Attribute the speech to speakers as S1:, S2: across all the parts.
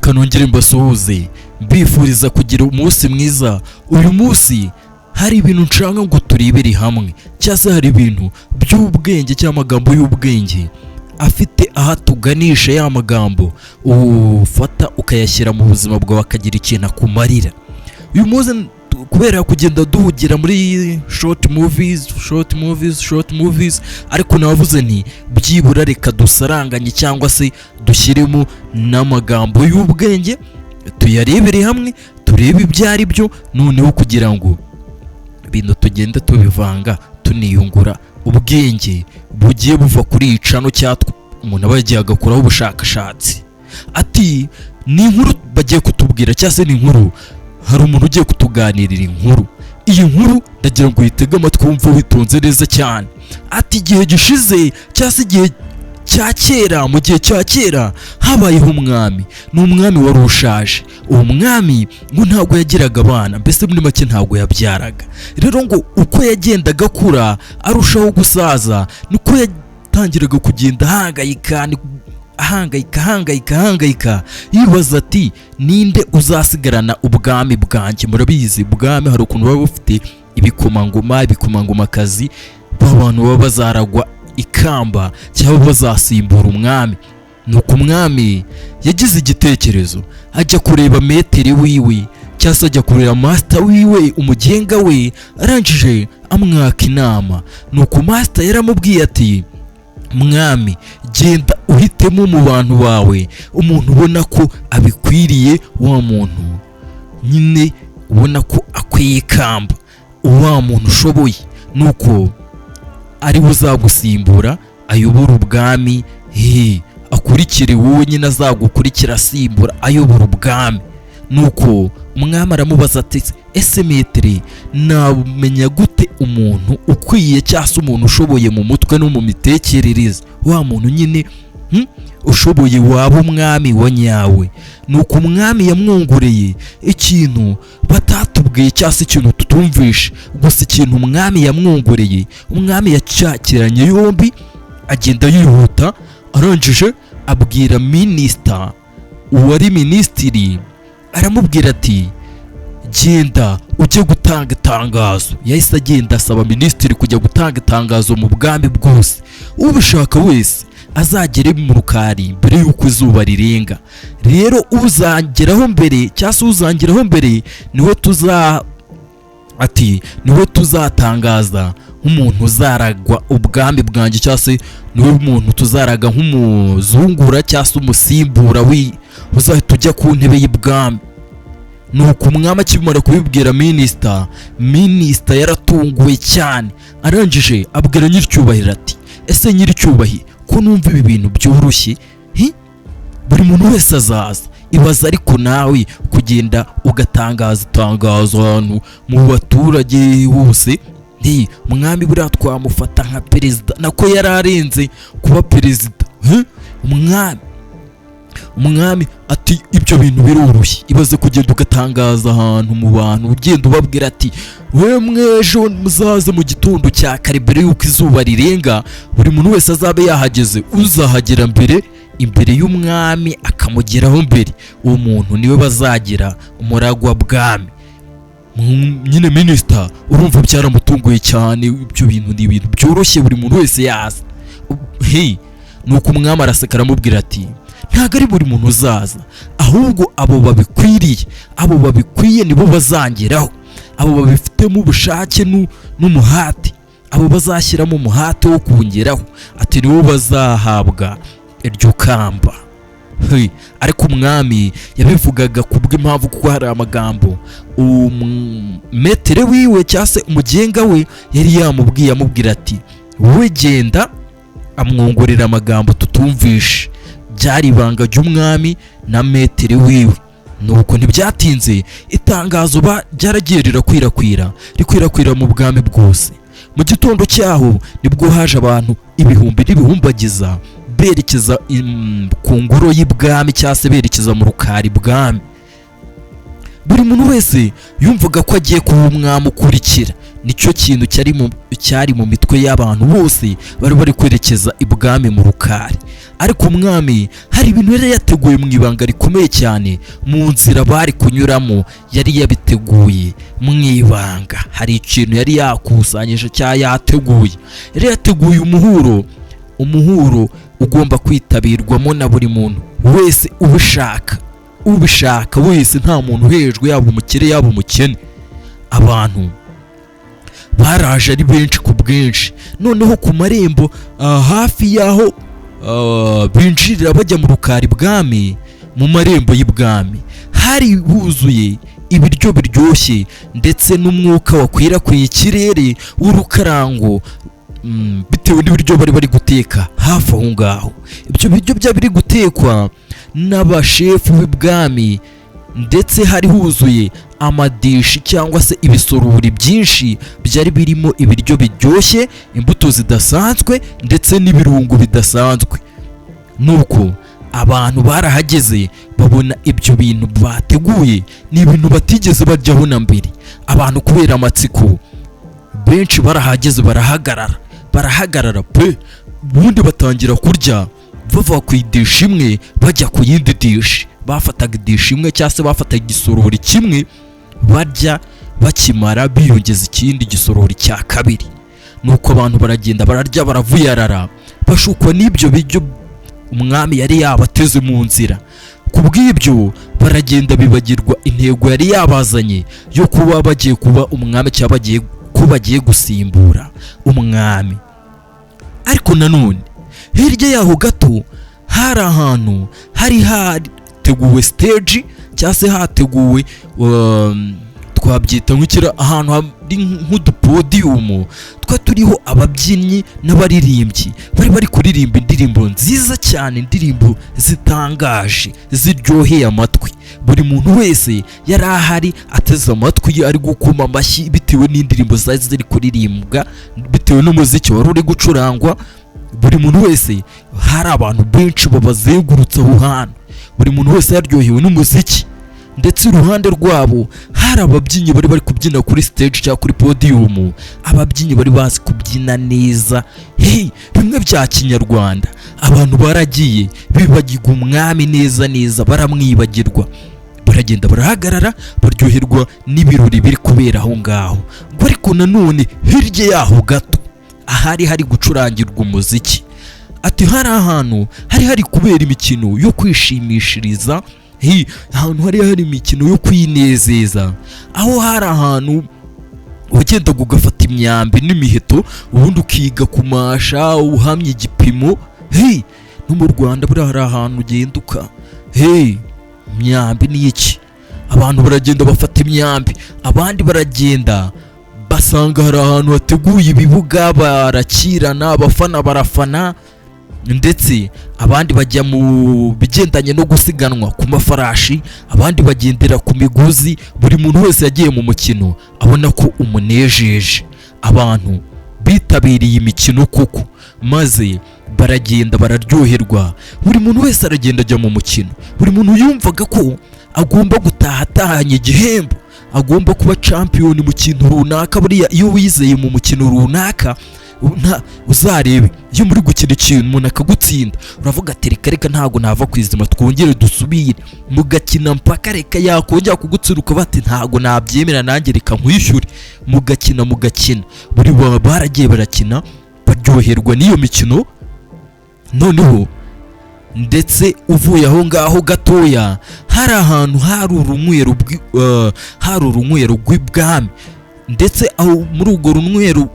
S1: reka nongere mbasuhuze mbifuriza kugira umunsi mwiza. Uyu munsi hari ibintu nshaka ngo turebere hamwe, cyangwa hari ibintu by'ubwenge cyangwa amagambo y'ubwenge afite aha tuganisha ya magambo ufata ukayashyira mu buzima bwawe akagira ikintu akumarira. Uyu munsi kubera kugenda duhugira muri short movies ariko navuze nti byibura reka dusaranganye cyangwa se dushyiremo n'amagambo y'ubwenge tuyarebere hamwe turebe ibyo ari byo, noneho kugira ngo ibintu tugenda tubivanga tuniyungura ubwenge bugiye buva kuri iyi cano cyatwa umuntu aba yagiye agakoraho ubushakashatsi. Ati ni inkuru bagiye kutubwira cyangwa se ni inkuru, hari umuntu ugiye kutuganirira inkuru. Iyi nkuru ndagira ngo uyitege amatwi wumve witonze neza cyane. Ati igihe gishize cyangwa se igihe cya kera, mu gihe cya kera habayeho umwami. Ni umwami wari ushaje. Uwo mwami ngo ntabwo yagiraga abana, mbese muri make ntabwo yabyaraga. Rero ngo uko yagendaga akura arushaho gusaza niko yatangiraga kugenda ahangayika yibaza ati ninde uzasigarana ubwami bwanjye. Murabizi ubwami hari ukuntu baba bufite ibikomangomakazi b'abantu baba bazaragwa ikamba cyangwa bazasimbura umwami. Nuko umwami yagize igitekerezo ajya kureba meteri wiwe cyangwa se ajya kureba master wiwe, umugenga we, arangije amwaka inama. Nuko master yaramubwiye ati mwami genda uhitemo mu bantu bawe umuntu ubona ko abikwiriye, wa muntu nyine ubona ko akwiye ikamba, wa muntu ushoboye, nuko ari uzagusimbura ayobora ubwami, akurikire wowe nyine azagukurikira asimbura ayobora ubwami. Nuko umwami aramubaza ati ese metere namenya gute umuntu ukwiye cyangwa se umuntu ushoboye mu mutwe no mu mitekerereze, wa muntu nyine ushoboye waba umwami wa nyawe. Nuko umwami yamwongoreye ikintu batatubwiye cyangwa se ikintu tutumvishe, gusa ikintu umwami yamwongoreye, umwami yacyakiranye yombi agenda yihuta, arangije abwira minisita, uwari minisitiri, aramubwira ati genda ujye gutanga itangazo. Yahise agenda asaba minisitiri kujya gutanga itangazo mu bwami bwose, ubishaka wese azagere mu rukari mbere y'uko izuba rirenga. Rero uzangeraho mbere cyangwa se uzangeraho mbere niwe tuzatangaza nk'umuntu uzaragwa ubwami bwanjye, cyangwa se niwe muntu tuzaraga nk'umuzungura cyangwa se umusimbura uzahita ujya ku ntebe y'ibwami. Nuko umwami akimara kubibwira minisita yaratunguwe cyane, arangije abwira nyiricyubahiro ati ese nyiricyubahiro ko numva ibi bintu byoroshye, buri muntu wese azaza, ibaza ariko nawe kugenda ugatangaza itangazo ahantu mu baturage bose, umwami buriya twamufata nka perezida, nako yari arenze kuba perezida. Umwami ati ibyo bintu biroroshye, ibaze kugenda ugatangaza ahantu mu bantu, ugenda ubabwira ati we mwejo muzaze mu gitondo cya kare mbere y'uko izuba rirenga, buri muntu wese azabe yahageze, uzahagera imbere y'umwami akamugeraho mbere, uwo muntu niwe bazagira umuragwa bwami. Nyine minisita urumva byaramutunguye cyane, ibyo bintu ni ibintu byoroshye buri muntu wese yaza. Nuko umwami araseka aramubwira ati ntabwo ari buri muntu uzaza, ahubwo abo babikwiye nibo bazangeraho, abo babifitemo ubushake n'umuhate, abo bazashyiramo umuhate wo kungeraho, ati nibo bazahabwa iryo kamba. Ariko umwami yabivugaga kubw'impamvu kuko hari amagambo metere wiwe cyangwa se umugenga we yari yamubwiye, amubwira ati wowe genda, amwongorera amagambo tutumvishe. Byari ibanga ry'umwami na metere wiwe. Nuko ntibyatinze itangazo ryaragiye rikwirakwira mu bwami bwose. Mu gitondo cyaho nibwo haje abantu ibihumbi n'ibihumbagiza berekeza ku ngoro y'ibwami cyangwa se berekeza mu rukari bwami. Buri muntu wese yumvaga ko agiye kuba umwami ukurikira, nicyo kintu cyari mu mitwe y'abantu bose bari kwerekeza ibwami mu rukari. Ariko umwami hari ibintu yari yateguye mu ibanga rikomeye cyane mu nzira bari kunyuramo, yari yabiteguye mu ibanga. Hari ikintu yari yakusanyije cyangwa yateguye. Yari yateguye umuhuro ugomba kwitabirwamo na buri muntu wese ubishaka wese, nta muntu uhejwe, yaba umukire yaba umukene. Abantu baraje ari benshi ku bwinshi. Noneho ku marembo hafi y'aho binjirira bajya mu rukari bwami, mu marembo y'ibwami hari huzuye ibiryo biryoshye ndetse n'umwuka wakwirakwiye ikirere w'urukarango, bitewe n'ibiryo bari guteka hafi aho ngaho. Ibyo biryo byari biri gutekwa n'abashefu b'ibwami, ndetse hari huzuye amadishi cyangwa se ibisorori byinshi byari birimo ibiryo biryoshye, imbuto zidasanzwe ndetse n'ibirungo bidasanzwe. Nuko abantu barahageze babona ibyo bintu bateguye ni ibintu batigeze bajyaho na mbere. Abantu kubera amatsiko benshi barahageze, barahagarara pe, ubundi batangira kurya bava ku idishi imwe bajya ku yindi dishi. Bafataga idishi imwe cyangwa se bafataga igisorori kimwe barya, bakimara biyongeza ikindi gisorori cya kabiri. Nuko abantu baragenda bararya, baravuyarara, bashukwa n'ibyo biryo umwami yari yabateze mu nzira. Kubw'ibyo baragenda bibagirwa intego yari yabazanye yo kuba bagiye kuba umwami cyangwa bagiye gusimbura umwami. Ariko nanone hirya yaho gato hari ahantu hari hateguwe stage cyangwa se hateguwe twabyita ahantu hari nk'udupodiyumu turiho ababyinnyi n'abaririmbyi bari kuririmba indirimbo nziza cyane, indirimbo zitangaje ziryoheye amatwi. Buri muntu wese yari ahari ateze amatwi, ari gukoma amashyi bitewe n'indirimbo ziri kuririmbwa, bitewe n'umuziki wari uri gucurangwa. Buri muntu wese, hari abantu benshi babazengurutse aho hantu, buri muntu wese yaryohewe n'umuziki. Ndetse iruhande rwabo hari ababyinnyi bari kubyina kuri stage cyangwa kuri podium. Ababyinnyi bari bazi kubyina neza, bimwe bya kinyarwanda. Abantu baragiye bibagirwa umwami neza, baramwibagirwa. Baragenda barahagarara, baryoherwa n'ibirori biri kubera aho ngaho. Ariko nanone hirya yaho gato ahari hari gucurangirwa umuziki, ati hari ahantu hari kubera imikino yo kwishimishiriza, ahantu hari imikino yo kwinezeza. Aho hari ahantu ugenda ugafata imyambi n'imiheto, ubundi ukiga kumasha uhamye igipimo. No mu Rwanda buri hari ahantu ugenda imyambi ni iki? Abantu baragenda bafata imyambi, abandi baragenda basanga hari ahantu hateguye ibibuga, barakirana, abafana barafana, ndetse abandi bajya mu bigendanye no gusiganwa ku mafarashi, abandi bagendera ku migozi. Buri muntu wese yagiye mu mukino abona ko umunejeje. Abantu bitabiriye imikino koko, maze baragenda bararyoherwa. Buri muntu wese aragenda ajya mu mukino. Buri muntu yumvaga ko agomba gutaha atahanye igihembo, agomba kuba champion mu kintu runaka. Buriya iyo wizeye mu mukino runaka, uzarebe iyo muri gukina ikintu umuntu akagutsinda, uravuga ati reka ntago nava kwizima, twongere dusubire mugakina mpaka reka yakongera kugutsuruka, bati ntago nabyemera nanjye reka nkwishyure. Mugakina buri baragiye barakina, baryoherwa n'iyo mikino. Noneho ndetse uvuye aho ngaho gatoya hari ahantu hari urunywero rw'ibwami, ndetse aho muri urwo runywero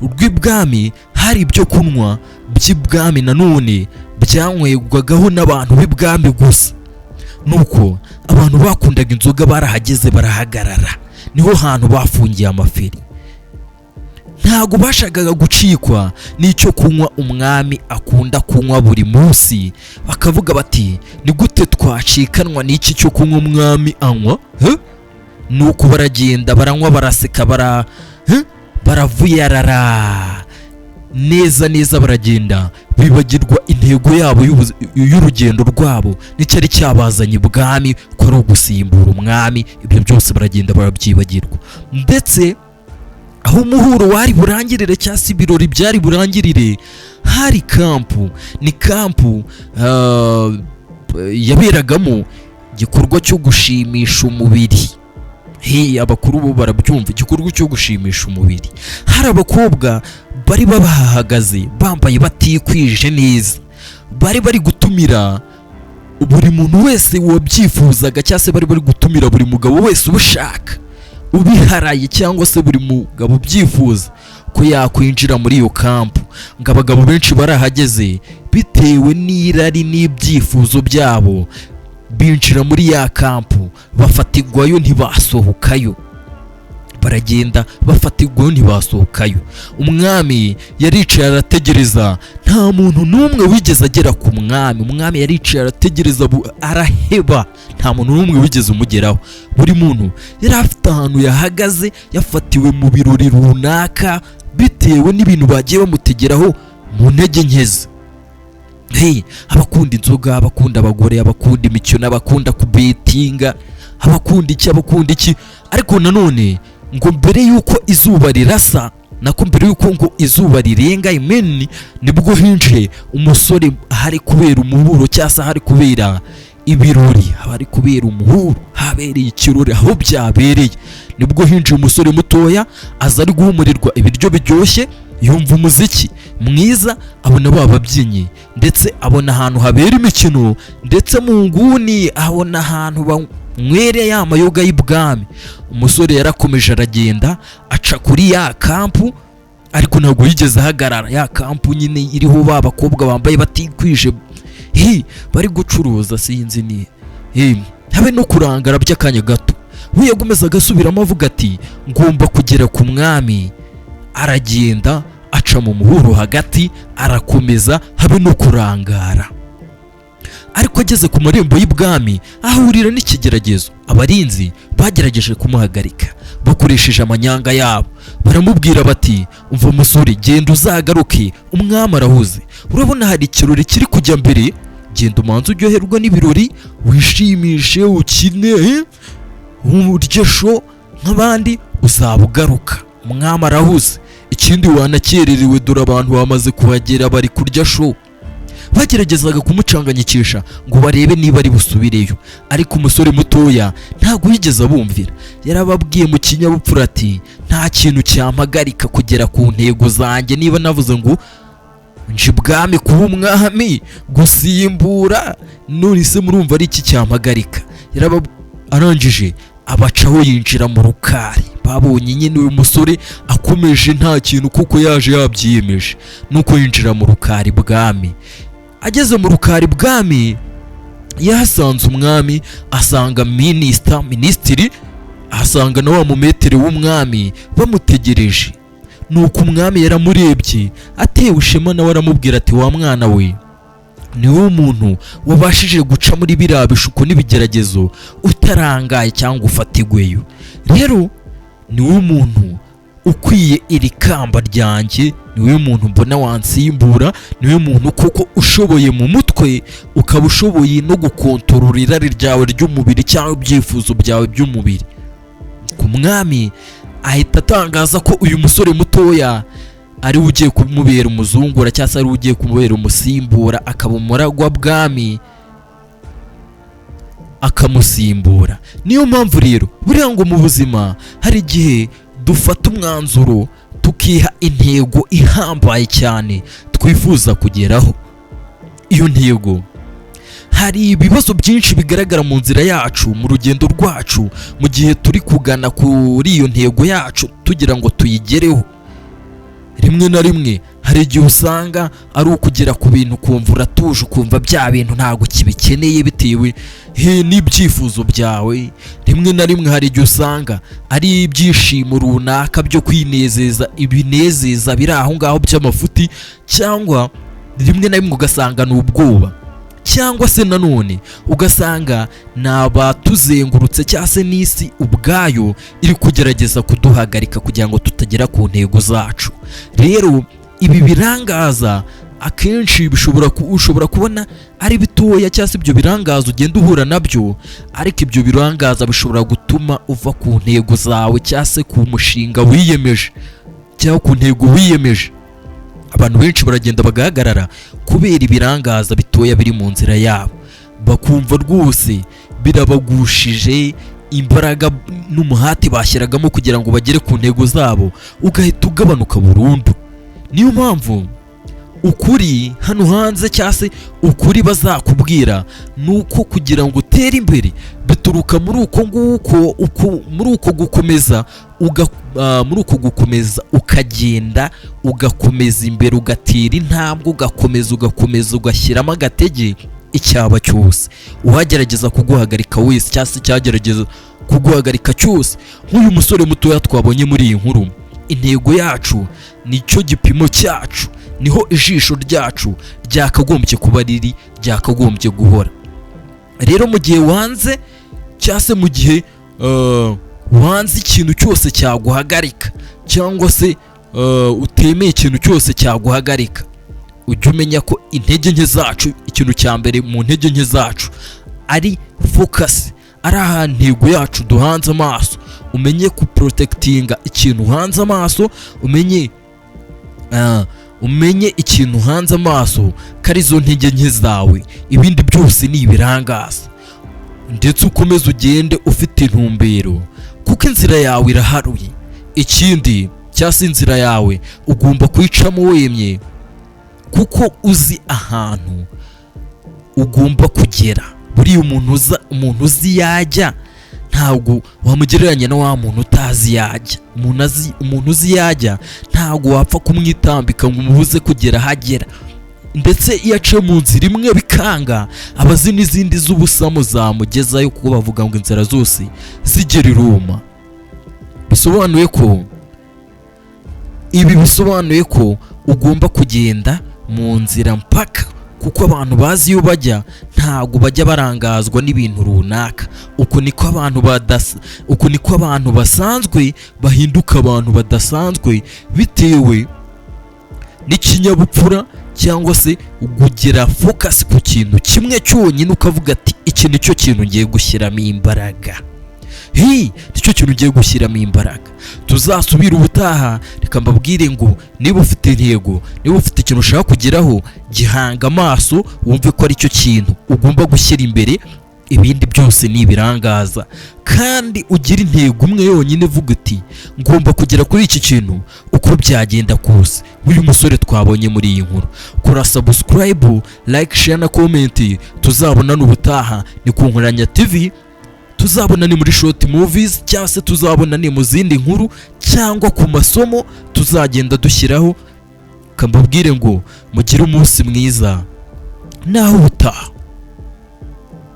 S1: rw'ibwami hari ibyo kunywa by'ibwami nanone byanywegwagaho n'abantu b'ibwami gusa. Nuko abantu bakundaga inzoga barahageze barahagarara, niho hantu bafungiye amaferi. Ntago bashagaga gucikwa n'icyo kunywa umwami akunda kunywa buri munsi. Bakavuga bati ni gute twacikanwa n'iki cyo kunywa umwami anywa? Nuko baragenda baranywa, baraseka, baravuyarara neza, baragenda bibagirwa intego yabo y'urugendo rwabo n'icyari cyabazanye ibwami, ko ari ugusimbura umwami. Ibyo byose baragenda barabyibagirwa. Ndetse aho umuhuro wari burangirire cyangwa se ibirori byari burangirire hari kampu. Ni kampu yaberagamo igikorwa cyo gushimisha umubiri. Abakuru bo barabyumva, igikorwa cyo gushimisha umubiri. Hari abakobwa bari babahagaze bambaye batikwije neza, bari gutumira buri muntu wese wabyifuzaga, cyangwa se bari gutumira buri mugabo wese ubushaka ubiharaye, cyangwa se buri mugabo ubyifuza ko yakwinjira muri iyo kampu. Ngo abagabo benshi barahageze bitewe n'irari n'ibyifuzo byabo, binjira muri ya kampu, bafatirwayo ntibasohokayo. Baragenda bafatirwayo ntibasohokayo. Umwami yaricaye arategereza, nta muntu n'umwe wigeze agera ku mwami. Umwami yaricaye arategereza araheba, nta muntu n'umwe wigeze umugeraho. Buri muntu yari afite ahantu yahagaze, yafatiwe mu birori runaka bitewe n'ibintu bagiye bamutegeraho mu ntege nkeze. Abakunda inzoga, abakunda abagore, abakunda imikino, abakunda kubetinga, abakunda iki. Ariko nanone ngo mbere yuko izuba rirasa, nako mbere yuko ngo izuba rirenga imeni, nibwo hinjiye umusore hari kubera umuhuro, cyangwa hari kubera ibirori, hari kubera umuhuro, habereye ikirori aho byabereye. Nibwo hinjiye umusore mutoya, aza ari guhumurirwa ibiryo biryoshye, yumva umuziki mwiza, abona bababyinnyi, ndetse abona ahantu habera imikino, ndetse mu nguni abona ahantu banywere ya mayoga y'ibwami. Umusore yarakomeje aragenda aca kuri ya kampu, ariko ntabwo yigeze ahagarara. Ya kampu nyine iriho ba bakobwa bambaye batikwije, bari gucuruza, sinzi ni habe no kurangara by'akanya gato. We yagomeza agasubiramo avuga ati ngomba kugera ku mwami. Aragenda aca mu muhuro hagati, arakomeza habe no kurangara. Ariko ageze ku marembo y'ibwami ahurira n'ikigeragezo. Abarinzi bagerageje kumuhagarika bakoresheje amanyanga yabo, baramubwira bati umva musore, genda uzagaruke, umwami arahuze. Urabona hari ikirori kiri kujya mbere, genda umanze uryoherwa n'ibirori, wishimishe, ukine, urye sho nk'abandi, uzaba ugaruka, umwami arahuze. Ikindi wanakererewe, dore abantu bamaze kuhagera bari kurya sho. Bageragezaga kumucanganyikisha ngo barebe niba ari busubireyo, ariko umusore mutoya ntabwo yigeze abumvira. Yarababwiye mu kinyabupfura ati nta kintu cyampagarika kugera ku ntego zanjye. Niba navuze ngo nje ibwami kuba umwami, gusimbura, none se murumva ari iki cyampagarika? Arangije abacaho yinjira mu rukari. Babonye nyine uyu musore akomeje nta kintu, kuko yaje yabyiyemeje, nuko yinjira mu rukari bwami. Ageze mu rukari bwami yahasanze umwami, asanga minisitiri, ahasanga na wa mumetere w'umwami bamutegereje. Nuko umwami yaramurebye atewe ishema, nawe aramubwira ati wa mwana we, ni wowe umuntu wabashije guca muri biriya bishuko n'ibigeragezo utarangaye cyangwa ufatigweyo. Rero ni wowe umuntu ukwiye iri kamba ryanjye, ni wowe muntu mbona wansimbura, ni wowe muntu koko ushoboye mu mutwe, ukaba ushoboye no gukontorora irari ryawe ry'umubiri cyangwa ibyifuzo byawe by'umubiri. Ku mwami ahita atangaza ko uyu musore mutoya ari ugiye kumubera umuzungura, cyangwa se ari ugiye kumubera umusimbura, akaba umuragwa bwami, akamusimbura. Niyo mpamvu rero buriya ngo mu buzima hari igihe dufata umwanzuro tukiha intego ihambaye cyane twifuza kugeraho. Iyo ntego, hari ibibazo byinshi bigaragara mu nzira yacu, mu rugendo rwacu, mu gihe turi kugana kuri iyo ntego yacu tugira ngo tuyigereho. Rimwe na rimwe hari igihe usanga ari ukugera ku bintu ukumva uratuje, ukumva bya bintu ntabwo kibikeneye bitewe n'ibyifuzo byawe. Rimwe na rimwe hari igihe usanga ari ibyishimo runaka byo kwinezeza, ibinezeza biri aho ngaho by'amafuti, cyangwa rimwe na rimwe ugasanga ni ubwoba, cyangwa se nanone ugasanga ni abatuzengurutse cyangwa se n'isi ubwayo iri kugerageza kuduhagarika kugira ngo tutagera ku ntego zacu. Rero ibi birangaza akenshi ushobora kubona ari bitoya cyangwa se ibyo birangaza ugenda uhura nabyo, ariko ibyo birangaza bishobora gutuma uva ku ntego zawe cyangwa se ku mushinga wiyemeje cyangwa ku ntego wiyemeje. Abantu benshi baragenda bagahagarara kubera ibirangaza bitoya biri mu nzira yabo, bakumva rwose birabagushije imbaraga n'umuhati bashyiragamo kugira ngo bagere ku ntego zabo ugahita ugabanuka burundu. Niyo mpamvu ukuri hano hanze cyangwa se ukuri bazakubwira nuko kugira ngo utere imbere bituruka muri uko gukomeza ukagenda ugakomeza imbere, ugatera intambwe, ugakomeza ugashyiramo agatege icyaba cyose uhagerageza kuguhagarika wese cyangwa se cyagerageza kuguhagarika cyose. Nk'uyu musore mutoya twabonye muri iyi nkuru, intego yacu nicyo gipimo cyacu, niho ijisho ryacu ryakagombye kuba riri, ryakagombye guhora. Rero mu gihe wanze cyangwa se mu gihe wanze ikintu cyose cyaguhagarika cyangwa se utemeye ikintu cyose cyaguhagarika, ujye umenya ko intege nke zacu, ikintu cya mbere mu ntege nke zacu ari focus, ari ahantu intego yacu duhanze amaso. Umenye kuprotectinga ikintu hanze amaso, umenye ikintu hanze amaso kari zo ntege nke zawe, ibindi byose ni ibirangaza. Ndetse ukomeze ugende ufite intumbero kuko inzira yawe iraharuye. Ikindi cyangwa se inzira yawe ugomba kuyicamo wemye kuko uzi ahantu ugomba kugera. Buriya umuntu uzi yajya ntabwo wamugereranya na wa muntu utazi yajya. Umuntu uzi yajya ntabwo wapfa kumwitambika ngo umubuze kugera ahagera. Ndetse iyo aciye mu nzira imwe bikanga, abazi n'izindi z'ubusamo zamugezayo kuko bavuga ngo inzira zose zigera i Roma. Bisobanuye ko ugomba kugenda mu nzira mpaka, kuko abantu bazi iyo bajya ntabwo bajya barangazwa n'ibintu runaka. Uko niko abantu basanzwe bahinduka abantu badasanzwe bitewe n'ikinyabupfura cyangwa se kugira focus ku kintu kimwe cyonyine, ukavuga ati iki nicyo kintu ngiye gushyiramo imbaraga. Nicyo kintu ugiye gushyiramo imbaraga. Tuzasubira ubutaha, reka mbabwire ngo niba ufite intego, niba ufite ikintu ushaka kugeraho, gihanga amaso wumve ko ari cyo kintu ugomba gushyira imbere, ibindi byose ni ibirangaza. Kandi ugira intego umwe yonyine, vuga uti ngomba kugera kuri iki kintu uko byagenda kose. Uyu musore twabonye muri iyi nkuru, kora subscribe, like, share na comment. Tuzabonana ubutaha ni ku Nkoranya TV, tuzabonane muri short movies cyangwa se tuzabonane mu zindi nkuru cyangwa ku masomo tuzagenda dushyiraho. Kambabwire ngo mugire umunsi mwiza naho ubutaha.